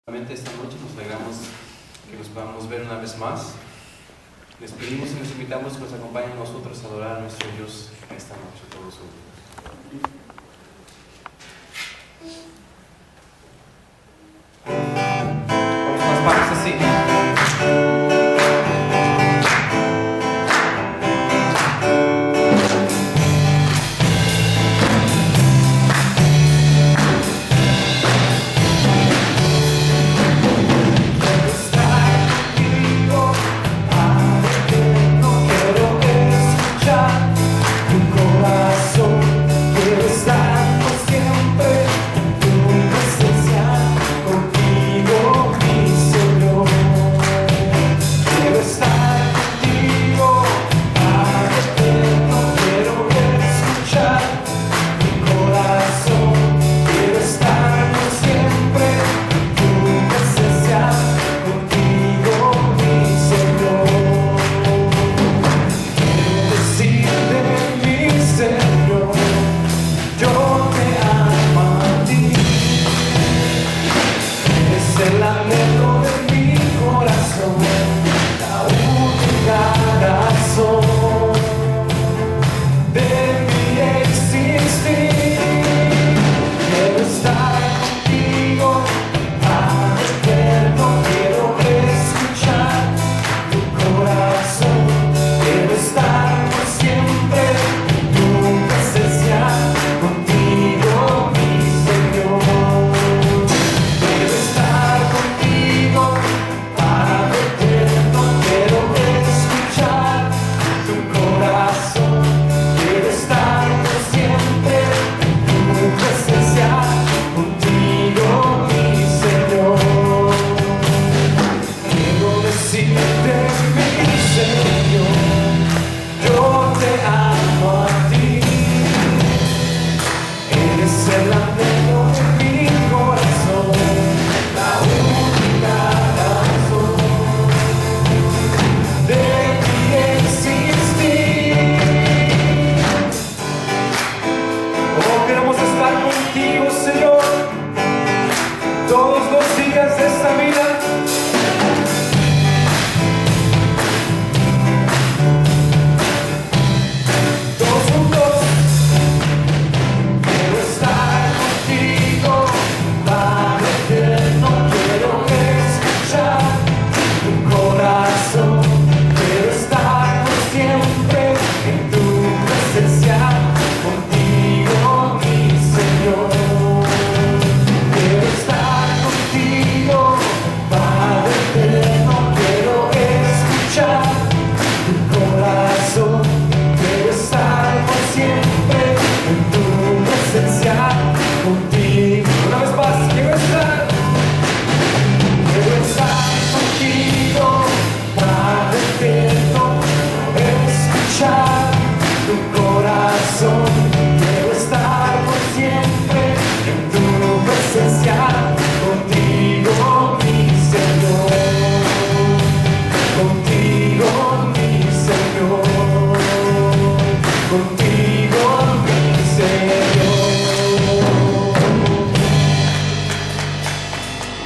Esta noche nos alegramos que nos podamos ver una vez más. Les pedimos y les invitamos que nos acompañen a nosotros a adorar a nuestro Dios esta noche, todos juntos. Vamos con las palmas así.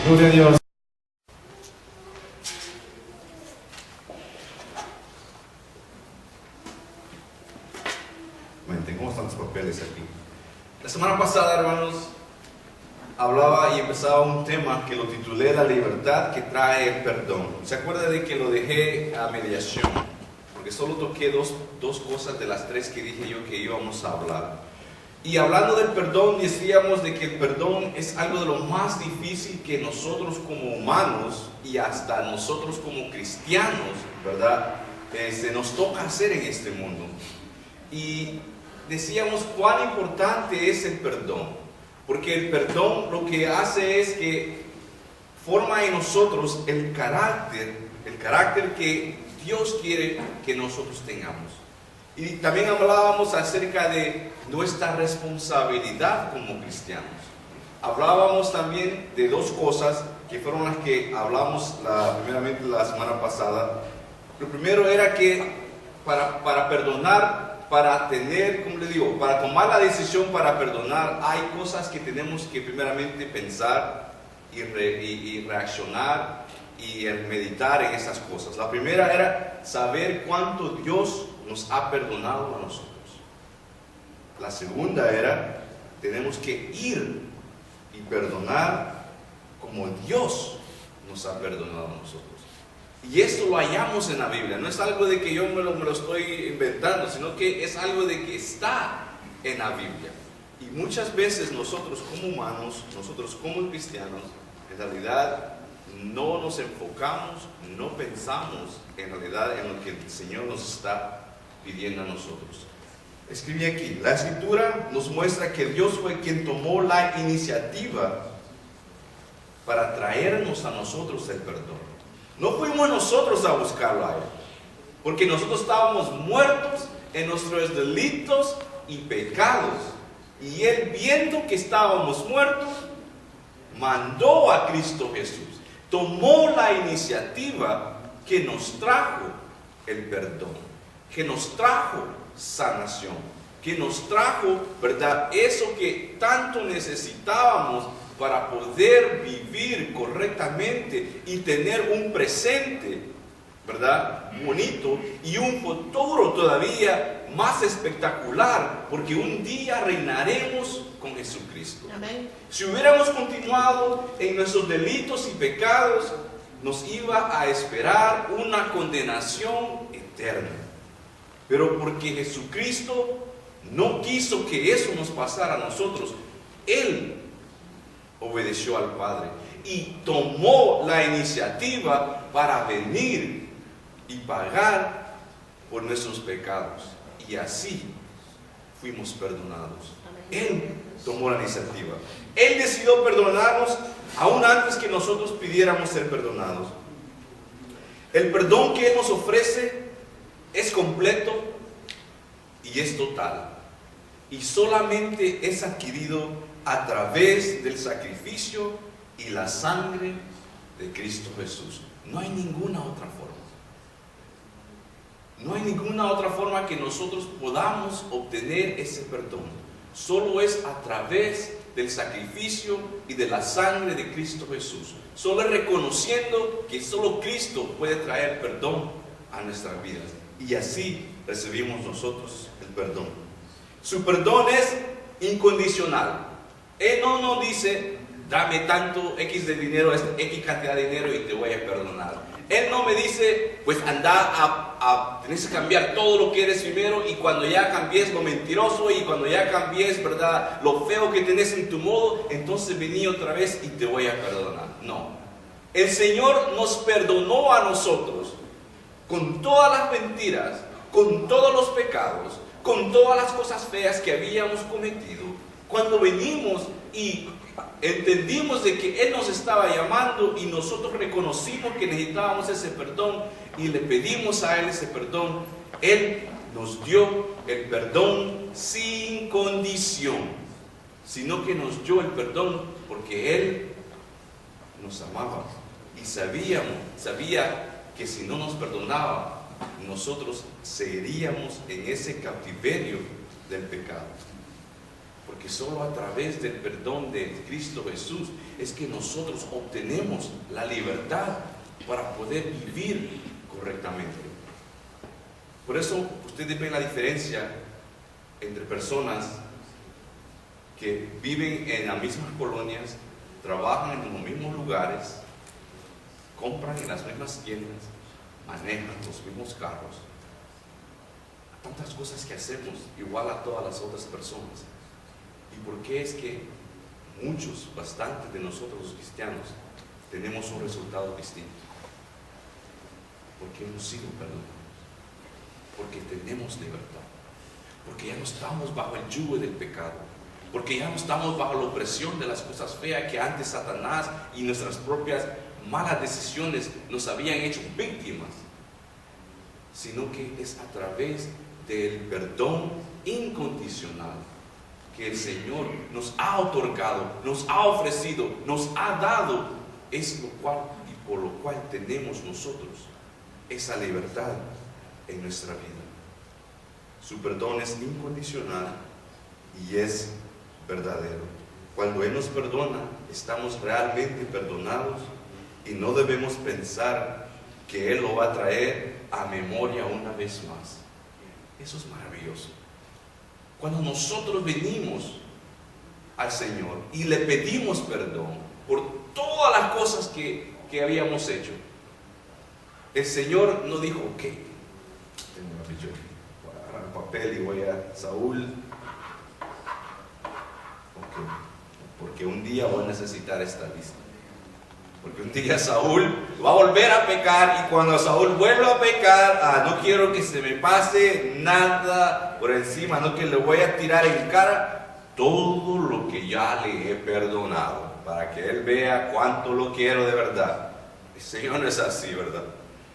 Gloria a Dios. ¿Cómo están los papeles aquí? La semana pasada, hermanos, hablaba y empezaba un tema que lo titulé La libertad que trae perdón. ¿Se acuerda de que lo dejé a mediación? Porque solo toqué dos cosas de las tres que dije yo que íbamos a hablar. Y hablando del perdón, decíamos de que el perdón es algo de lo más difícil que nosotros como humanos y hasta nosotros como cristianos, ¿verdad? Nos toca hacer en este mundo. Y decíamos cuán importante es el perdón, porque el perdón lo que hace es que forma en nosotros el carácter que Dios quiere que nosotros tengamos. Y también hablábamos acerca de nuestra responsabilidad como cristianos. Hablábamos también de dos cosas que fueron las que hablamos primeramente la semana pasada. Lo primero era que para perdonar, para tener, como le digo, para tomar la decisión para perdonar, hay cosas que tenemos que primeramente pensar y reaccionar y meditar en estas cosas. La primera era saber cuánto Dios nos ha perdonado a nosotros. La segunda era, tenemos que ir y perdonar como Dios nos ha perdonado a nosotros. Y esto lo hallamos en la Biblia. No es algo de que yo me lo estoy inventando, sino que es algo de que está en la Biblia. Y muchas veces nosotros como humanos, nosotros como cristianos, en realidad no nos enfocamos, no pensamos en realidad en lo que el Señor nos está pidiendo a nosotros. Escribí aquí, la Escritura nos muestra que Dios fue quien tomó la iniciativa para traernos a nosotros el perdón. No fuimos nosotros a buscarlo a Él, porque nosotros estábamos muertos en nuestros delitos y pecados. Y Él, viendo que estábamos muertos, mandó a Cristo Jesús. Tomó la iniciativa que nos trajo el perdón, que nos trajo sanación, que nos trajo, ¿verdad?, eso que tanto necesitábamos para poder vivir correctamente y tener un presente, ¿verdad?, bonito, y un futuro todavía más espectacular, porque un día reinaremos con Jesucristo. Amén. Si hubiéramos continuado en nuestros delitos y pecados, nos iba a esperar una condenación eterna. Pero porque Jesucristo no quiso que eso nos pasara a nosotros, Él obedeció al Padre y tomó la iniciativa para venir y pagar por nuestros pecados. Y así fuimos perdonados. Él tomó la iniciativa. Él decidió perdonarnos aún antes que nosotros pidiéramos ser perdonados. El perdón que Él nos ofrece es completo y es total. Y solamente es adquirido a través del sacrificio y la sangre de Cristo Jesús. No hay ninguna otra forma. No hay ninguna otra forma que nosotros podamos obtener ese perdón. Solo es a través del sacrificio y de la sangre de Cristo Jesús. Solo es reconociendo que solo Cristo puede traer perdón a nuestras vidas. Y así recibimos nosotros el perdón. Su perdón es incondicional. Él no nos dice, dame tanto X de dinero, X cantidad de dinero y te voy a perdonar. Él no me dice, pues anda tienes que cambiar todo lo que eres primero, y cuando ya cambies lo mentiroso, y cuando ya cambies, ¿verdad?, lo feo que tenés en tu modo, entonces vení otra vez y te voy a perdonar. No. El Señor nos perdonó a nosotros con todas las mentiras, con todos los pecados, con todas las cosas feas que habíamos cometido. Cuando venimos y entendimos de que Él nos estaba llamando y nosotros reconocimos que necesitábamos ese perdón y le pedimos a Él ese perdón, Él nos dio el perdón sin condición, sino que nos dio el perdón porque Él nos amaba y sabía que si no nos perdonaba, nosotros seguiríamos en ese cautiverio del pecado. Porque solo a través del perdón de Cristo Jesús es que nosotros obtenemos la libertad para poder vivir correctamente. Por eso ustedes ven la diferencia entre personas que viven en las mismas colonias, trabajan en los mismos lugares, compran en las mismas tiendas, manejan los mismos carros. Tantas cosas que hacemos igual a todas las otras personas. ¿Y por qué es que muchos, bastantes de nosotros los cristianos, tenemos un resultado distinto? Porque hemos sido perdonados, porque tenemos libertad, porque ya no estamos bajo el yugo del pecado, porque ya no estamos bajo la opresión de las cosas feas que antes Satanás y nuestras propias malas decisiones nos habían hecho víctimas, sino que es a través del perdón incondicional que el Señor nos ha otorgado, nos ha ofrecido, nos ha dado, es lo cual y por lo cual tenemos nosotros esa libertad en nuestra vida. Su perdón es incondicional y es verdadero. Cuando Él nos perdona, estamos realmente perdonados y no debemos pensar que Él lo va a traer a memoria una vez más. Eso es maravilloso. Cuando nosotros venimos al Señor y le pedimos perdón por todas las cosas que habíamos hecho, el Señor no dijo, ok, tengo una pichón, voy a agarrar un papel y voy a Saúl, ok, porque un día voy a necesitar esta lista. Porque un día Saúl va a volver a pecar, y cuando Saúl vuelva a pecar, no quiero que se me pase nada por encima, no, que le voy a tirar en cara todo lo que ya le he perdonado, para que él vea cuánto lo quiero de verdad. El Señor no es así, ¿verdad?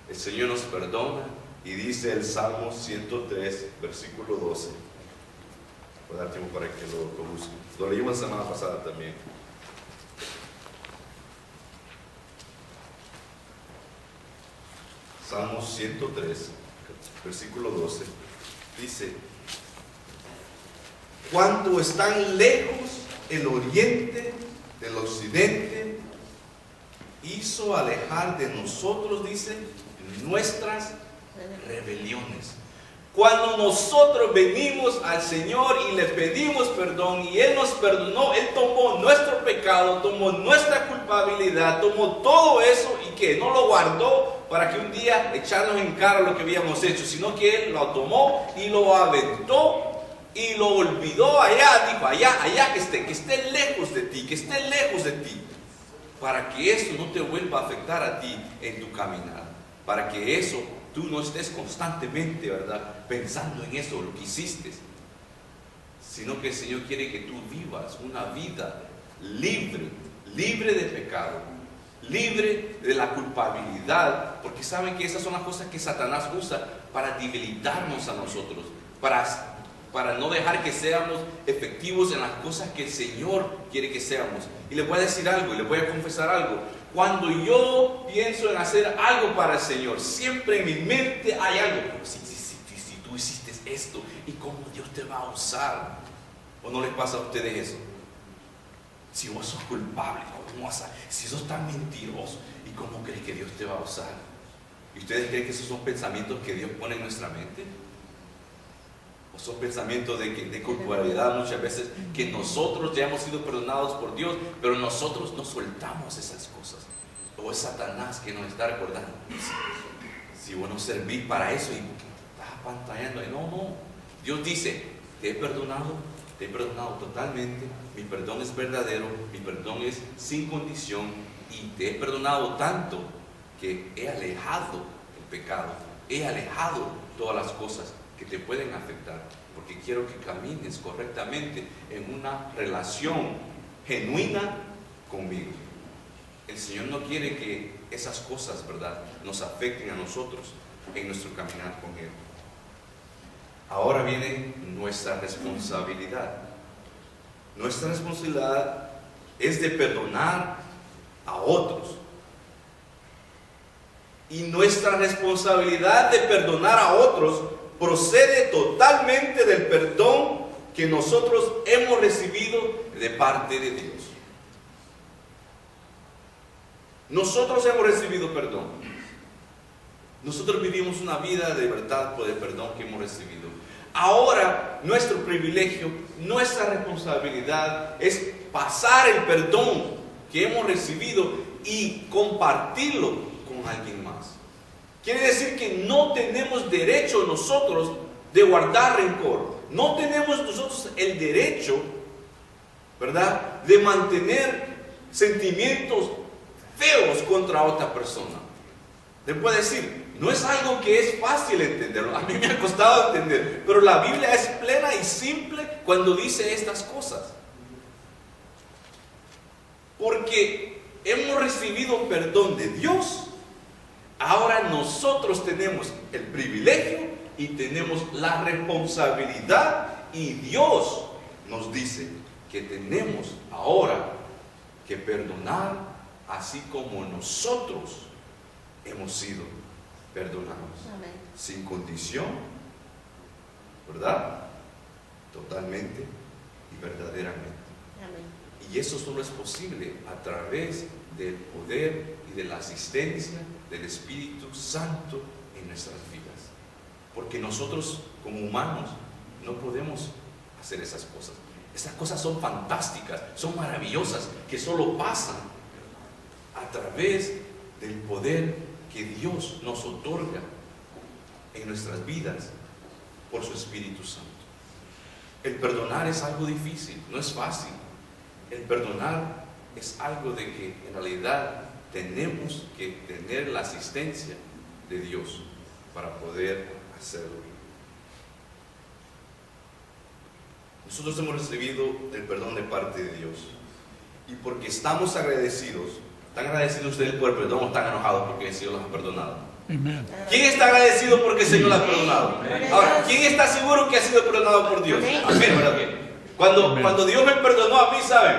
El Señor nos perdona, y dice el Salmo 103, versículo 12. Voy a dar tiempo para que lo busque. Lo leímos la semana pasada también. Salmo 103, versículo 12, dice: cuánto están lejos el oriente del occidente, hizo alejar de nosotros, dice, nuestras rebeliones. Cuando nosotros venimos al Señor y le pedimos perdón, y Él nos perdonó, Él tomó nuestro pecado, tomó nuestra culpabilidad, tomó todo eso, y que no lo guardó para que un día echarnos en cara lo que habíamos hecho, sino que Él lo tomó y lo aventó y lo olvidó allá. Dijo, allá que esté lejos de ti, que esté lejos de ti, para que eso no te vuelva a afectar a ti en tu caminar, para que eso tú no estés constantemente, ¿verdad?, pensando en eso, lo que hiciste, sino que el Señor quiere que tú vivas una vida libre de pecado, libre de la culpabilidad, porque saben que esas son las cosas que Satanás usa para debilitarnos a nosotros, para no dejar que seamos efectivos en las cosas que el Señor quiere que seamos. Y les voy a decir algo, y les voy a confesar algo. Cuando yo pienso en hacer algo para el Señor, siempre en mi mente hay algo. Si tú hiciste esto, ¿y cómo Dios te va a usar? ¿O no les pasa a ustedes eso? Si vos sos culpable, ¿cómo vas a? Si sos tan mentiroso, ¿y cómo crees que Dios te va a usar? ¿Y ustedes creen que esos son pensamientos que Dios pone en nuestra mente? ¿O son pensamientos de culpabilidad muchas veces, que nosotros ya hemos sido perdonados por Dios, pero nosotros no soltamos esas cosas? ¿O es Satanás que nos está recordando? Si vos no servís para eso y estás apantallando, no. Dios dice, te he perdonado totalmente, mi perdón es verdadero, mi perdón es sin condición, y te he perdonado tanto que he alejado el pecado, he alejado todas las cosas que te pueden afectar, porque quiero que camines correctamente en una relación genuina conmigo. El Señor no quiere que esas cosas, ¿verdad?, nos afecten a nosotros en nuestro caminar con Él. Ahora viene nuestra responsabilidad. Nuestra responsabilidad es de perdonar a otros. Y nuestra responsabilidad de perdonar a otros procede totalmente del perdón que nosotros hemos recibido de parte de Dios. Nosotros hemos recibido perdón. Nosotros vivimos una vida de verdad por el perdón que hemos recibido. Ahora, nuestro privilegio, nuestra responsabilidad es pasar el perdón que hemos recibido y compartirlo con alguien más. Quiere decir que no tenemos derecho nosotros de guardar rencor. No tenemos nosotros el derecho, ¿verdad?, de mantener sentimientos feos contra otra persona. Le puedo decir, no es algo que es fácil entenderlo. A mí me ha costado entender, pero la Biblia es plena y simple cuando dice estas cosas. Porque hemos recibido perdón de Dios. Ahora nosotros tenemos el privilegio y tenemos la responsabilidad, y Dios nos dice que tenemos ahora que perdonar así como nosotros hemos sido perdonados. Amén. Sin condición, ¿verdad? Totalmente y verdaderamente. Amén. Y eso solo es posible a través del poder y de la asistencia del Espíritu Santo en nuestras vidas. Porque nosotros como humanos no podemos hacer esas cosas. Esas cosas son fantásticas, son maravillosas, que solo pasan a través del poder que Dios nos otorga en nuestras vidas por su Espíritu Santo. El perdonar es algo difícil, no es fácil. El perdonar es algo de que en realidad tenemos que tener la asistencia de Dios para poder hacerlo. Nosotros hemos recibido el perdón de parte de Dios. Y porque estamos agradecidos, ¿están agradecidos ustedes por el perdón o están enojados porque el Señor los ha perdonado? Amen. ¿Quién está agradecido porque el Señor los ha perdonado? Ahora, ¿quién está seguro que ha sido perdonado por Dios? Amén, ¿verdad? Cuando Dios me perdonó a mí, ¿saben?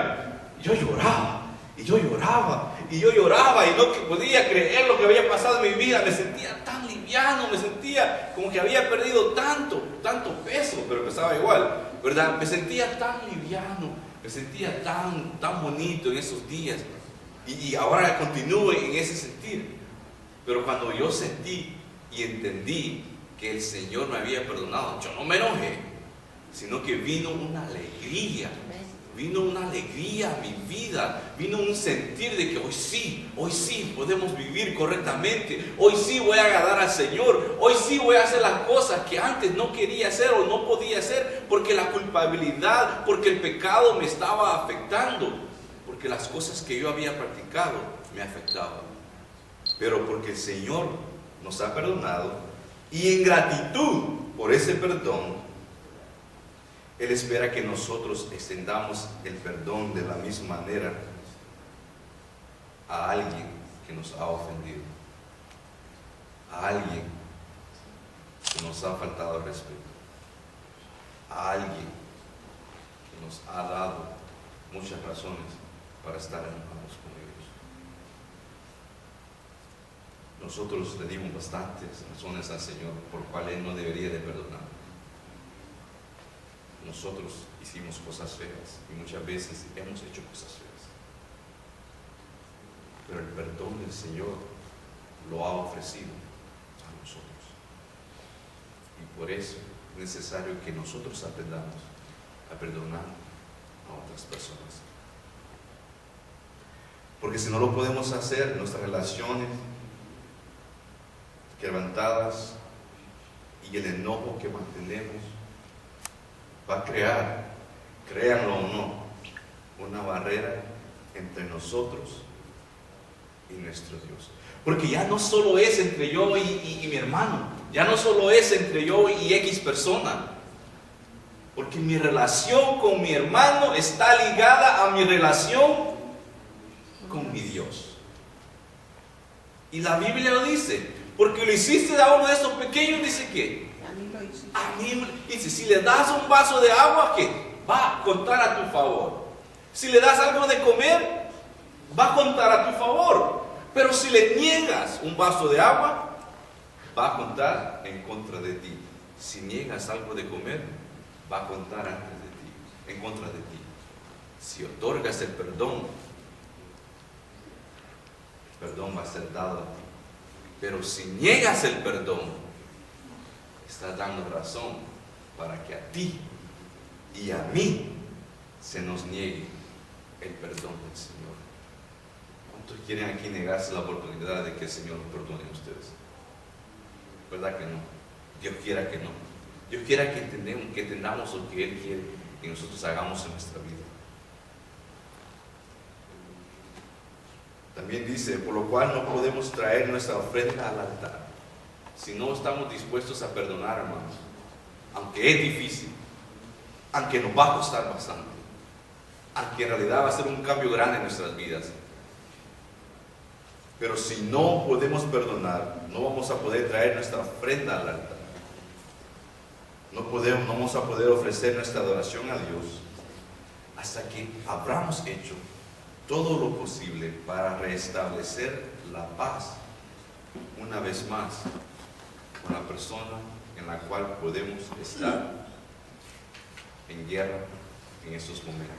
Yo lloraba, y yo lloraba, y yo lloraba, y no podía creer lo que había pasado en mi vida. Me sentía tan liviano, me sentía como que había perdido tanto peso, pero pesaba igual, ¿verdad? Me sentía tan liviano, me sentía tan bonito en esos días, y ahora continúo en ese sentir. Pero cuando yo sentí y entendí que el Señor me había perdonado, yo no me enojé, sino que vino una alegría a mi vida, vino un sentir de que hoy sí podemos vivir correctamente, hoy sí voy a agradar al Señor, hoy sí voy a hacer las cosas que antes no quería hacer o no podía hacer, porque la culpabilidad, porque el pecado me estaba afectando, porque las cosas que yo había practicado me afectaban. Pero porque el Señor nos ha perdonado, y en gratitud por ese perdón, Él espera que nosotros extendamos el perdón de la misma manera a alguien que nos ha ofendido, a alguien que nos ha faltado el respeto, a alguien que nos ha dado muchas razones para estar enojados con ellos. Nosotros le dimos bastantes razones al Señor por cual Él no debería de perdonar. Nosotros hicimos cosas feas y muchas veces hemos hecho cosas feas. Pero el perdón del Señor lo ha ofrecido a nosotros. Y por eso es necesario que nosotros aprendamos a perdonar a otras personas. Porque si no lo podemos hacer, nuestras relaciones quebrantadas y el enojo que mantenemos va a crear, créanlo o no, una barrera entre nosotros y nuestro Dios. Porque ya no solo es entre yo y mi hermano, ya no solo es entre yo y X persona, porque mi relación con mi hermano está ligada a mi relación con mi Dios. Y la Biblia lo dice, porque lo hiciste a uno de estos pequeños, dice que a mí, dice, si le das un vaso de agua, ¿qué? Va a contar a tu favor. Si le das algo de comer, va a contar a tu favor. Pero si le niegas un vaso de agua, va a contar en contra de ti. Si niegas algo de comer, va a contar antes de ti, en contra de ti. Si otorgas el perdón va a ser dado a ti. Pero si niegas el perdón, estás dando razón para que a ti y a mí se nos niegue el perdón del Señor. ¿Cuántos quieren aquí negarse la oportunidad de que el Señor los perdone a ustedes? ¿Verdad que no? Dios quiera que no. Dios quiera que entendamos lo que Él quiere que nosotros hagamos en nuestra vida. También dice, por lo cual no podemos traer nuestra ofrenda al altar si no estamos dispuestos a perdonar, hermanos. Aunque es difícil, aunque nos va a costar bastante, aunque en realidad va a ser un cambio grande en nuestras vidas. Pero si no podemos perdonar, no vamos a poder traer nuestra ofrenda al altar. No vamos a poder ofrecer nuestra adoración a Dios hasta que habramos hecho todo lo posible para restablecer la paz una vez más con la persona en la cual podemos estar en guerra en estos momentos.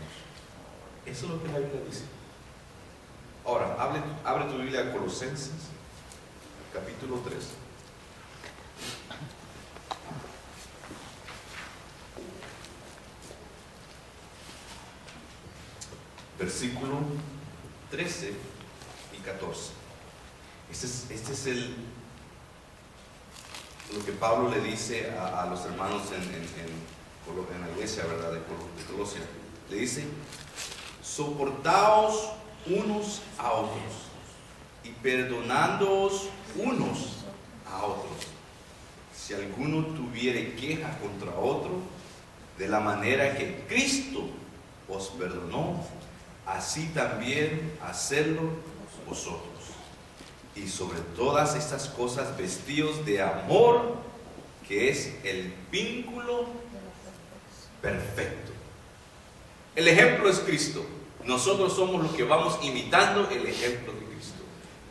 Eso es lo que la Biblia dice. Ahora, abre tu Biblia a Colosenses, capítulo 3. Versículo 13 y 14. Este es lo que Pablo le dice a los hermanos en la iglesia, ¿verdad? De Colosia. Le dice: soportaos unos a otros y perdonándoos unos a otros, si alguno tuviere queja contra otro, de la manera que Cristo os perdonó, así también hacedlo vosotros. Y sobre todas estas cosas vestíos de amor, que es el vínculo perfecto. El ejemplo es Cristo. Nosotros somos los que vamos imitando el ejemplo de Cristo.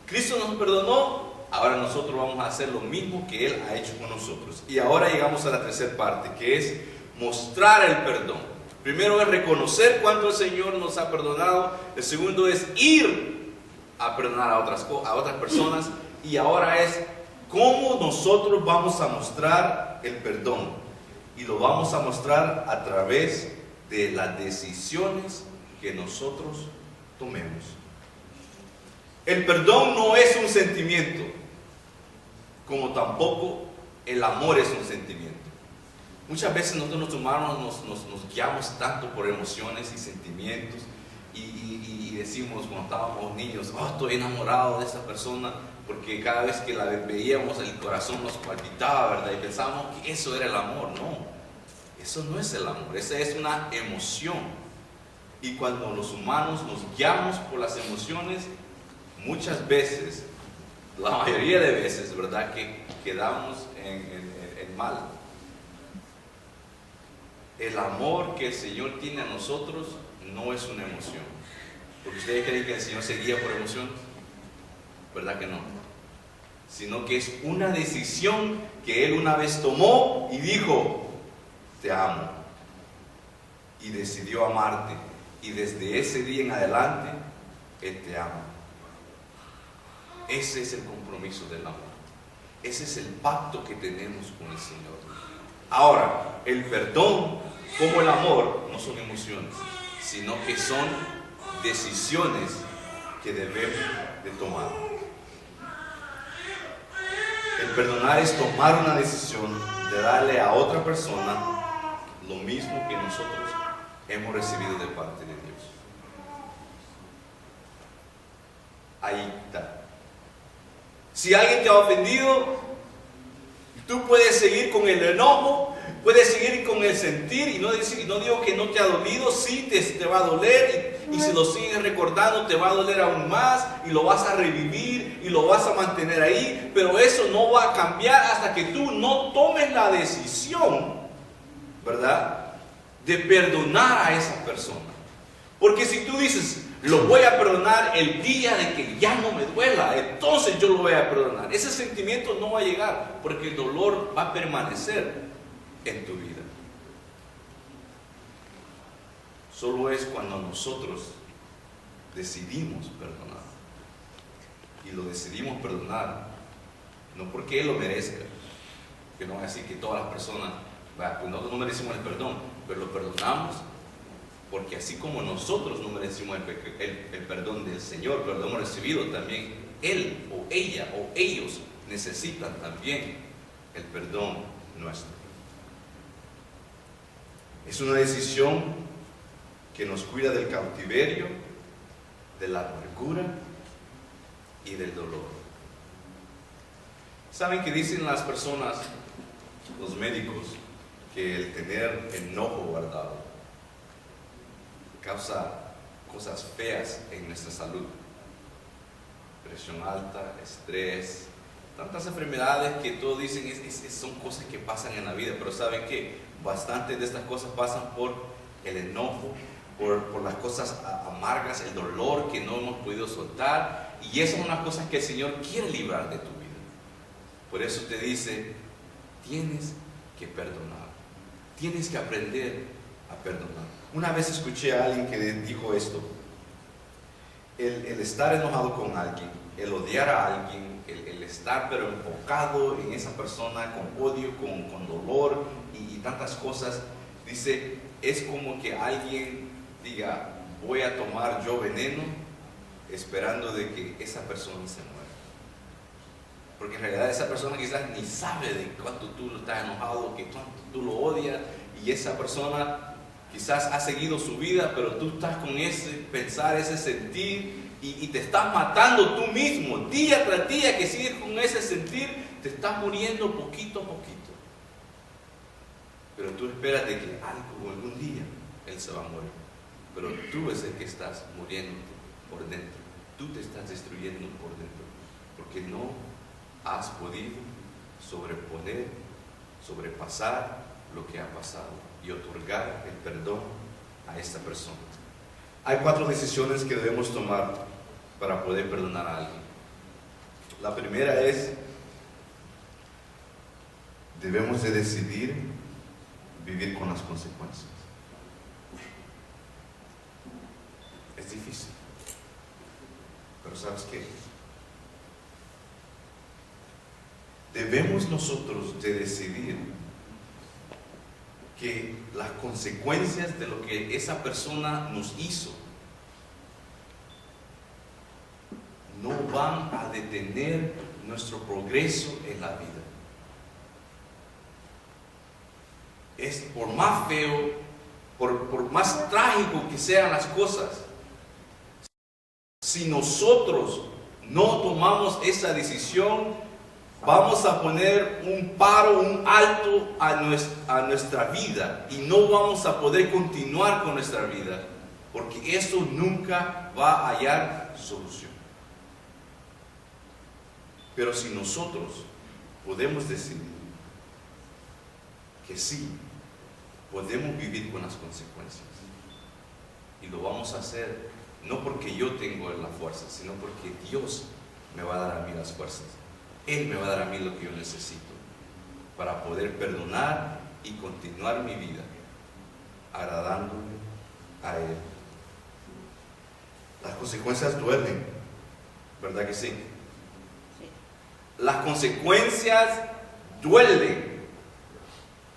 Cristo nos perdonó, ahora nosotros vamos a hacer lo mismo que Él ha hecho con nosotros. Y ahora llegamos a la tercera parte, que es mostrar el perdón. Primero es reconocer cuánto el Señor nos ha perdonado. El segundo es ir a perdonar a otras personas. Y ahora es cómo nosotros vamos a mostrar el perdón. Y lo vamos a mostrar a través de las decisiones que nosotros tomemos. El perdón no es un sentimiento, como tampoco el amor es un sentimiento. Muchas veces nosotros los humanos nos guiamos tanto por emociones y sentimientos y decimos cuando estábamos niños: oh, estoy enamorado de esa persona, porque cada vez que la veíamos el corazón nos palpitaba, ¿verdad? Y pensábamos que eso era el amor. No, eso no es el amor, esa es una emoción. Y cuando los humanos nos guiamos por las emociones, muchas veces, la mayoría de veces, ¿verdad?, que quedamos en mal. El amor que el Señor tiene a nosotros no es una emoción. Porque ustedes creen que el Señor se guía por emociones, ¿verdad que no? Sino que es una decisión que Él una vez tomó y dijo: te amo. Y decidió amarte. Y desde ese día en adelante, Él te ama. Ese es el compromiso del amor. Ese es el pacto que tenemos con el Señor. Ahora, el perdón como el amor no son emociones, sino que son decisiones que debemos de tomar. El perdonar es tomar una decisión de darle a otra persona lo mismo que nosotros hemos recibido de parte de Dios. Ahí está. Si alguien te ha ofendido, tú puedes seguir con el enojo, puedes seguir con el sentir, y no digo que no te ha dolido, sí te va a doler, y si lo sigues recordando te va a doler aún más, y lo vas a revivir, y lo vas a mantener ahí, pero eso no va a cambiar hasta que tú no tomes la decisión, ¿verdad?, de perdonar a esa persona. Porque si tú dices: lo voy a perdonar el día de que ya no me duela, entonces yo lo voy a perdonar, ese sentimiento no va a llegar, porque el dolor va a permanecer en tu vida. Solo es cuando nosotros decidimos perdonar, y lo decidimos perdonar no porque Él lo merezca, que no es así que todas las personas, pues nosotros no merecemos el perdón, pero lo perdonamos porque así como nosotros no merecimos el perdón del Señor, pero lo hemos recibido, también Él o ella o ellos necesitan también el perdón nuestro. Es una decisión que nos cuida del cautiverio, de la amargura y del dolor. ¿Saben qué dicen las personas, los médicos, que el tener enojo guardado causa cosas feas en nuestra salud? Presión alta, estrés, tantas enfermedades que todos dicen son cosas que pasan en la vida, pero ¿saben qué? Bastantes de estas cosas pasan por el enojo, por las cosas amargas, el dolor que no hemos podido soltar, y esas son las cosas que el Señor quiere librar de tu vida. Por eso te dice: tienes que perdonar, tienes que aprender a perdonar. Una vez escuché a alguien que dijo esto: el estar enojado con alguien, el odiar a alguien, el estar pero enfocado en esa persona con odio, con dolor y tantas cosas, dice, es como que alguien diga, voy a tomar yo veneno esperando de que esa persona se muera. Porque en realidad esa persona quizás ni sabe de cuánto tú estás enojado, que cuánto tú lo odias, y esa persona quizás ha seguido su vida, pero tú estás con ese pensar, ese sentir, y te estás matando tú mismo, día tras día que sigues con ese sentir, te estás muriendo poquito a poquito. Pero tú esperas de que algún día él se va a morir. Pero tú es el que estás muriendo por dentro. Tú te estás destruyendo por dentro. Porque no has podido sobrepasar lo que ha pasado y otorgar el perdón a esta persona. Hay 4 decisiones que debemos tomar para poder perdonar a alguien. La primera es, debemos de decidir vivir con las consecuencias. Es difícil, pero ¿sabes qué? Debemos nosotros de decidir que las consecuencias de lo que esa persona nos hizo no van a detener nuestro progreso en la vida. Es por más feo, por más trágico que sean las cosas, si nosotros no tomamos esa decisión, vamos a poner un paro, un alto a nuestra vida y no vamos a poder continuar con nuestra vida, porque eso nunca va a hallar solución. Pero si nosotros podemos decidir que sí, podemos vivir con las consecuencias, y lo vamos a hacer no porque yo tengo la fuerza, sino porque Dios me va a dar a mí las fuerzas. Él me va a dar a mí lo que yo necesito para poder perdonar y continuar mi vida agradándole a Él. Las consecuencias duelen, ¿verdad que sí? Las consecuencias duelen.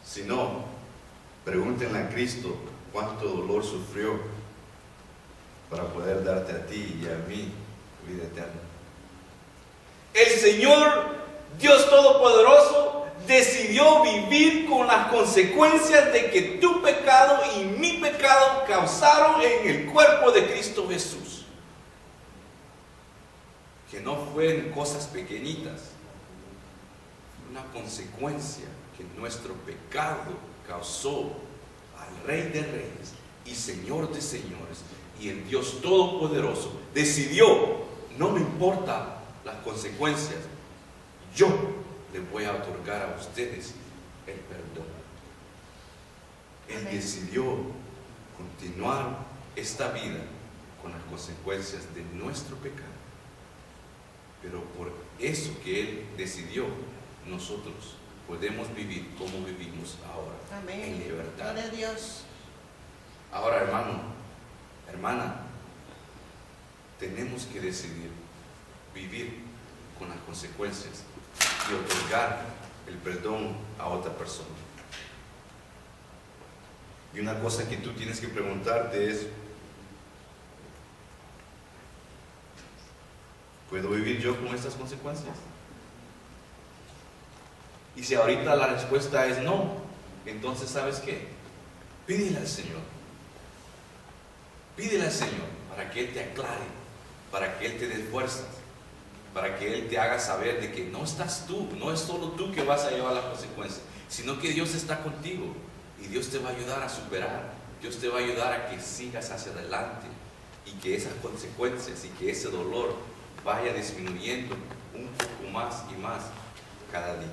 Si no, pregúntenle a Cristo cuánto dolor sufrió para poder darte a ti y a mí vida eterna. El Señor, Dios Todopoderoso, decidió vivir con las consecuencias de que tu pecado y mi pecado causaron en el cuerpo de Cristo Jesús. Que no fueron cosas pequeñitas, una consecuencia que nuestro pecado causó al Rey de Reyes y Señor de Señores, y el Dios Todopoderoso decidió, no me importa las consecuencias, yo les voy a otorgar a ustedes el perdón. Él decidió continuar esta vida con las consecuencias de nuestro pecado, pero por eso que Él decidió, nosotros podemos vivir como vivimos ahora. Amén. En libertad. Gloria a Dios. Ahora, hermano, hermana, tenemos que decidir vivir con las consecuencias y otorgar el perdón a otra persona. Y una cosa que tú tienes que preguntarte es, ¿puedo vivir yo con estas consecuencias? Y si ahorita la respuesta es no, entonces ¿sabes qué? Pídele al Señor. Pídele al Señor para que Él te aclare, para que Él te dé fuerzas, para que Él te haga saber de que no estás tú, no es solo tú que vas a llevar las consecuencias, sino que Dios está contigo y Dios te va a ayudar a superar, Dios te va a ayudar a que sigas hacia adelante y que esas consecuencias y que ese dolor vaya disminuyendo un poco más y más cada día.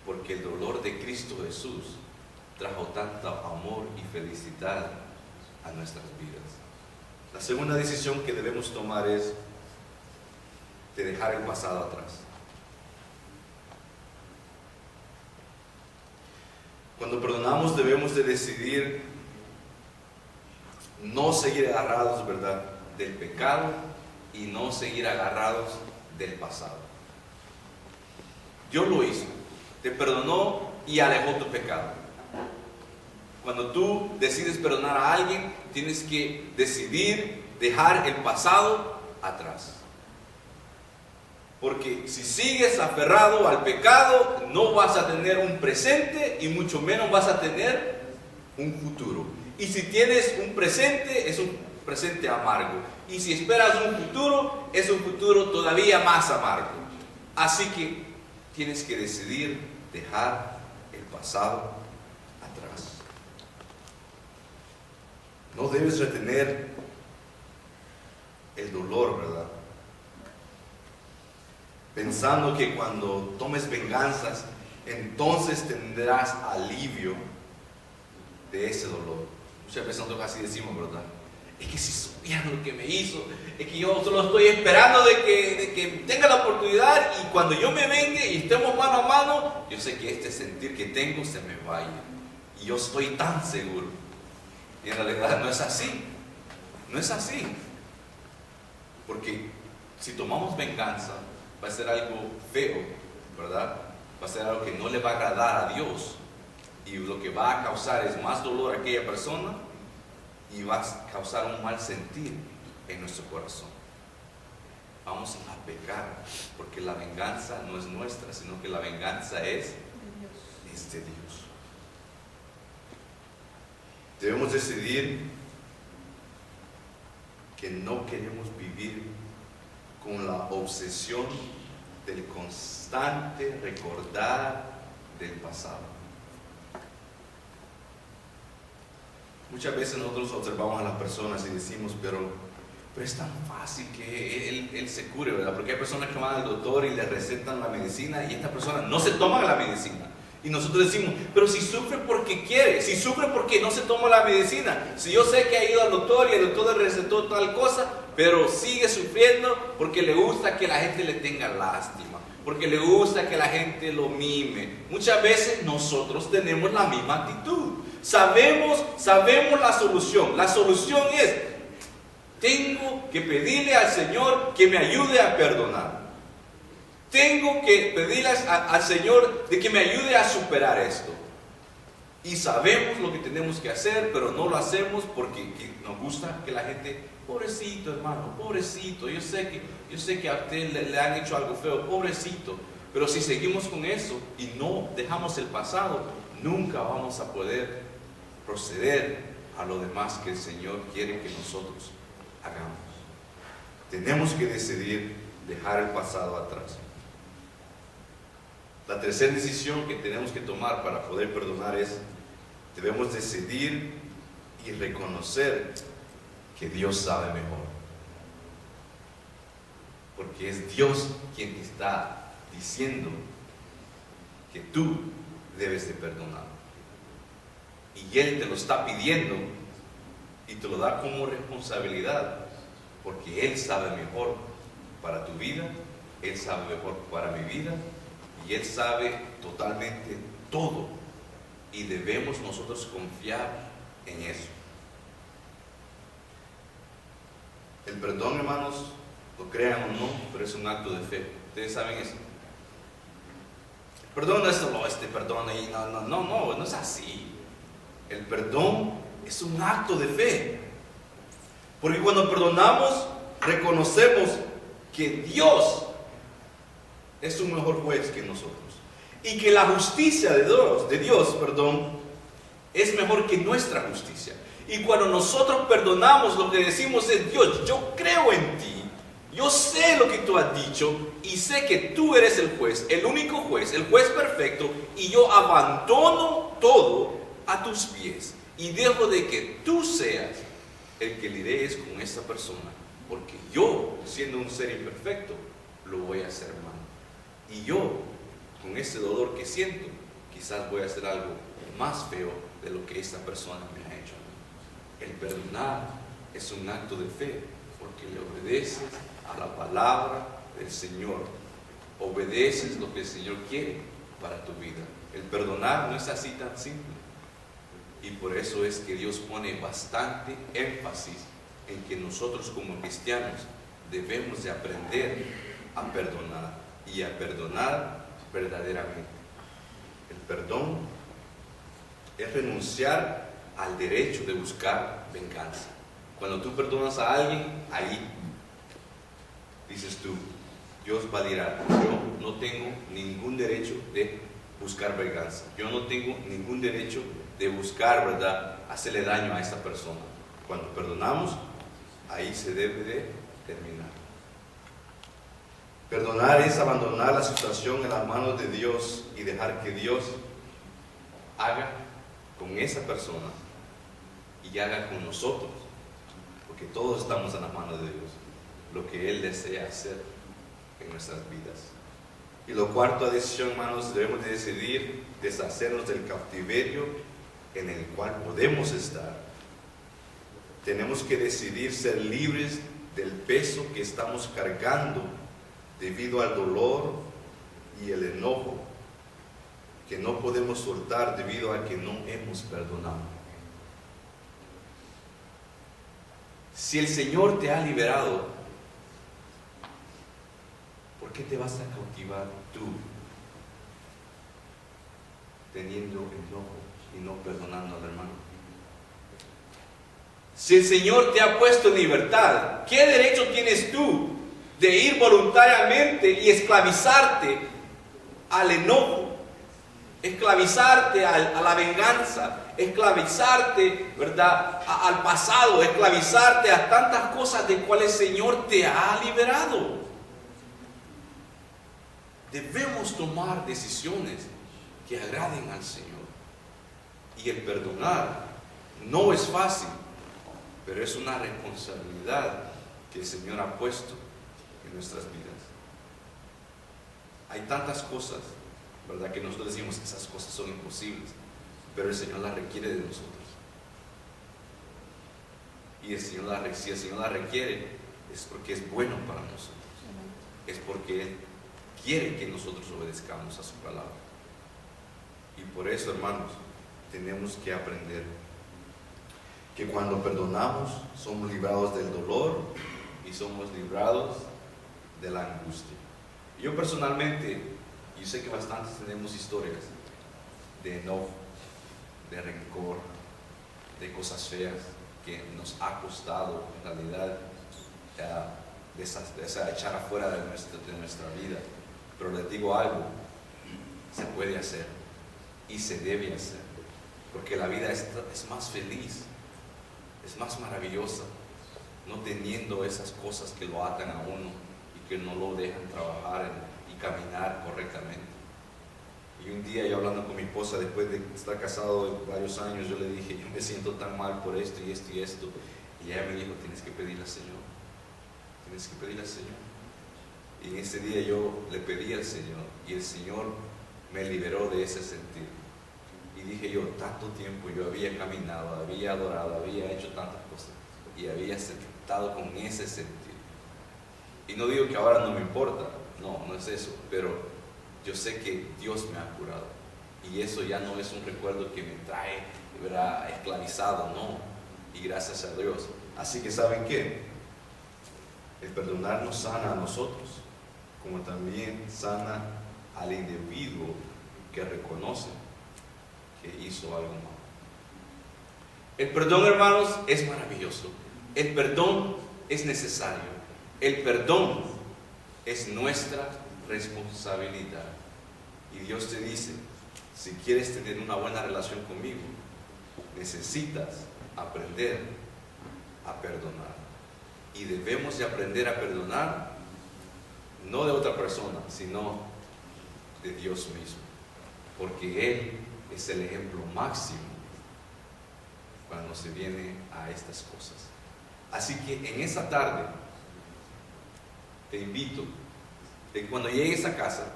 Porque el dolor de Cristo Jesús trajo tanto amor y felicidad a nuestras vidas. La segunda decisión que debemos tomar es de dejar el pasado atrás. Cuando perdonamos debemos de decidir no seguir agarrados, ¿verdad?, del pecado y no seguir agarrados del pasado. Dios lo hizo, te perdonó y alejó tu pecado. Cuando tú decides perdonar a alguien, tienes que decidir dejar el pasado atrás. Porque si sigues aferrado al pecado, no vas a tener un presente y mucho menos vas a tener un futuro. Y si tienes un presente, es un presente amargo. Y si esperas un futuro, es un futuro todavía más amargo. Así que tienes que decidir dejar el pasado atrás. No debes retener el dolor, ¿verdad? Pensando que cuando tomes venganzas, entonces tendrás alivio de ese dolor. Muchas veces nosotros así decimos, ¿verdad? Es que si supieran lo que me hizo, es que yo solo estoy esperando de que tenga la oportunidad y cuando yo me vengue y estemos mano a mano, yo sé que este sentir que tengo se me vaya. Y yo estoy tan seguro. Y en realidad no es así. No es así. Porque si tomamos venganza, va a ser algo feo, ¿verdad? Va a ser algo que no le va a agradar a Dios. Y lo que va a causar es más dolor a aquella persona y va a causar un mal sentir en nuestro corazón. Vamos a pecar, porque la venganza no es nuestra, sino que la venganza es de Dios. Debemos decidir que no queremos vivir con la obsesión del constante recordar del pasado. Muchas veces nosotros observamos a las personas y decimos, pero es tan fácil que él se cure, ¿verdad? Porque hay personas que van al doctor y le recetan la medicina y esta persona no se toma la medicina. Y nosotros decimos, pero si sufre porque quiere, si sufre porque no se toma la medicina, si yo sé que ha ido al doctor y el doctor le recetó tal cosa, pero sigue sufriendo porque le gusta que la gente le tenga lástima, porque le gusta que la gente lo mime. Muchas veces nosotros tenemos la misma actitud. Sabemos la solución. La solución es, tengo que pedirle al Señor que me ayude a perdonar. Tengo que pedirle al Señor de que me ayude a superar esto. Y sabemos lo que tenemos que hacer, pero no lo hacemos porque nos gusta que la gente, pobrecito hermano, pobrecito, yo sé que a usted le han hecho algo feo, pobrecito. Pero si seguimos con eso y no dejamos el pasado, nunca vamos a poder proceder a lo demás que el Señor quiere que nosotros hagamos. Tenemos que decidir dejar el pasado atrás. La tercera decisión que tenemos que tomar para poder perdonar es, debemos decidir y reconocer que Dios sabe mejor. Porque es Dios quien te está diciendo que tú debes de perdonar. Y Él te lo está pidiendo y te lo da como responsabilidad, porque Él sabe mejor para tu vida, Él sabe mejor para mi vida, y Él sabe totalmente todo, y debemos nosotros confiar en eso. El perdón, hermanos, lo crean o no, pero es un acto de fe. Ustedes saben eso. El perdón no es solo perdón y no es así. El perdón es un acto de fe. Porque cuando perdonamos, reconocemos que Dios es un mejor juez que nosotros. Y que la justicia de Dios, es mejor que nuestra justicia. Y cuando nosotros perdonamos, lo que decimos es, Dios, yo creo en ti. Yo sé lo que tú has dicho y sé que tú eres el juez, el único juez, el juez perfecto. Y yo abandono todo a tus pies y dejo de que tú seas el que lidies con esta persona, porque yo, siendo un ser imperfecto, lo voy a hacer mal. Y yo, con ese dolor que siento, quizás voy a hacer algo más feo de lo que esta persona me ha hecho. El perdonar es un acto de fe, porque le obedeces a la palabra del Señor, obedeces lo que el Señor quiere para tu vida. El perdonar no es así tan simple. Y por eso es que Dios pone bastante énfasis en que nosotros como cristianos debemos de aprender a perdonar y a perdonar verdaderamente. El perdón es renunciar al derecho de buscar venganza. Cuando tú perdonas a alguien, ahí dices tú, Dios va a dirá, yo no tengo ningún derecho de buscar venganza. Yo no tengo ningún derecho de buscar, ¿verdad?, hacerle daño a esa persona. Cuando perdonamos, ahí se debe de terminar. Perdonar es abandonar la situación en las manos de Dios y dejar que Dios haga con esa persona y haga con nosotros, porque todos estamos en las manos de Dios, lo que Él desea hacer en nuestras vidas. Y la cuarta decisión, hermanos, debemos de decidir deshacernos del cautiverio en el cual podemos estar. Tenemos que decidir ser libres del peso que estamos cargando debido al dolor y el enojo que no podemos soltar debido a que no hemos perdonado. Si el Señor te ha liberado, ¿por qué te vas a cautivar tú teniendo enojo y no perdonando al hermano? Si el Señor te ha puesto en libertad, ¿qué derecho tienes tú de ir voluntariamente y esclavizarte al enojo, esclavizarte a la venganza, esclavizarte, ¿verdad?, al pasado, esclavizarte a tantas cosas de cuales el Señor te ha liberado? Debemos tomar decisiones que agraden al Señor. Y el perdonar no es fácil, pero es una responsabilidad que el Señor ha puesto en nuestras vidas. Hay tantas cosas, ¿verdad?, que nosotros decimos que esas cosas son imposibles, pero el Señor las requiere de nosotros. Y si el Señor las requiere, es porque es bueno para nosotros. Es porque Él quiere que nosotros obedezcamos a su palabra. Y por eso, hermanos, tenemos que aprender que cuando perdonamos somos librados del dolor y somos librados de la angustia. Yo personalmente, yo sé que bastantes tenemos historias de enojo, de rencor, de cosas feas que nos ha costado en realidad echar afuera de nuestra vida. Pero les digo algo, se puede hacer y se debe hacer, porque la vida es más feliz, es más maravillosa, no teniendo esas cosas que lo atan a uno y que no lo dejan trabajar y caminar correctamente. Y un día yo hablando con mi esposa, después de estar casado varios años, yo le dije, yo me siento tan mal por esto y esto y esto. Y ella me dijo, tienes que pedirle al Señor, tienes que pedirle al Señor. Y en ese día yo le pedí al Señor y el Señor me liberó de ese sentir. Y dije yo, tanto tiempo yo había caminado, había adorado, había hecho tantas cosas y había estado con ese sentir. Y no digo que ahora no me importa, no es eso, pero yo sé que Dios me ha curado. Y eso ya no es un recuerdo que me trae, ¿verdad?, esclavizado, no. Y gracias a Dios. Así que ¿saben qué? El perdonar nos sana a nosotros, como también sana al individuo que reconoce que hizo algo malo. El perdón, hermanos, es maravilloso. El perdón es necesario. El perdón es nuestra responsabilidad. Y Dios te dice, si quieres tener una buena relación conmigo, necesitas aprender a perdonar. Y debemos de aprender a perdonar no de otra persona, sino de Dios mismo, porque Él es el ejemplo máximo cuando se viene a estas cosas. Así que en esa tarde te invito que cuando llegues a casa,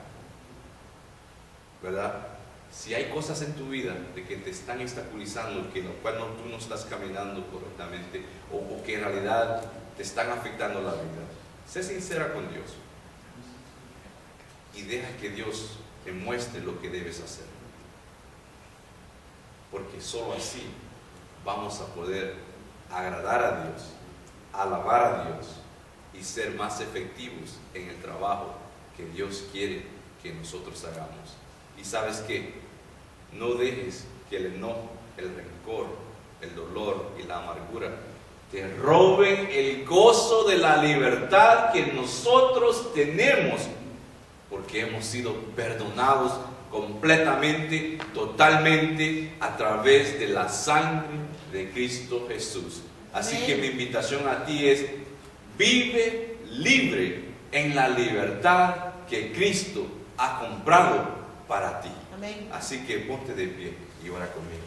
¿verdad?, si hay cosas en tu vida de que te están obstaculizando, que lo cual tú no estás caminando correctamente, o que en realidad te están afectando la vida, sé sincera con Dios y deja que Dios te muestre lo que debes hacer. Porque solo así vamos a poder agradar a Dios, alabar a Dios y ser más efectivos en el trabajo que Dios quiere que nosotros hagamos. Y ¿sabes qué? No dejes que el enojo, el rencor, el dolor y la amargura te roben el gozo de la libertad que nosotros tenemos, porque hemos sido perdonados completamente, totalmente, a través de la sangre de Cristo Jesús. Así que mi invitación a ti es: vive libre en la libertad que Cristo ha comprado para ti. Amén. Así que ponte de pie y ora conmigo.